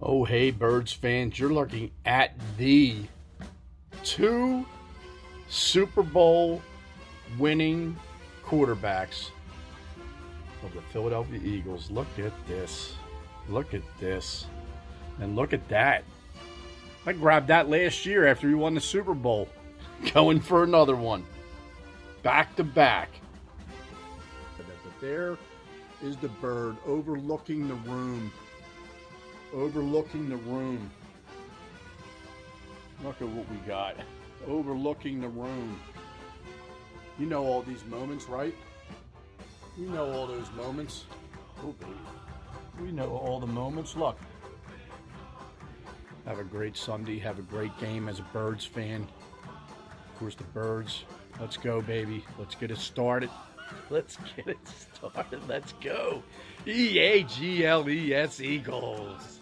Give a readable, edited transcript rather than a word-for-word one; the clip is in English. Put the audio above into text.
Oh, hey, Birds fans, you're looking at the two Super Bowl winning quarterbacks of the Philadelphia Eagles. Look at this. Look at this. And look at that. I grabbed that last year after he won the Super Bowl. Going for another one. Back to back. But there is the bird overlooking the room. Overlooking the room. Look at what we got. Overlooking the room. You know all these moments, right? You know all those moments. Oh, baby. We know all the moments. Look. Have a great Sunday. Have a great game as a Birds fan. Of course, the Birds. Let's go, baby. Let's get it started. Let's get it started. Let's go. EAGLES Eagles.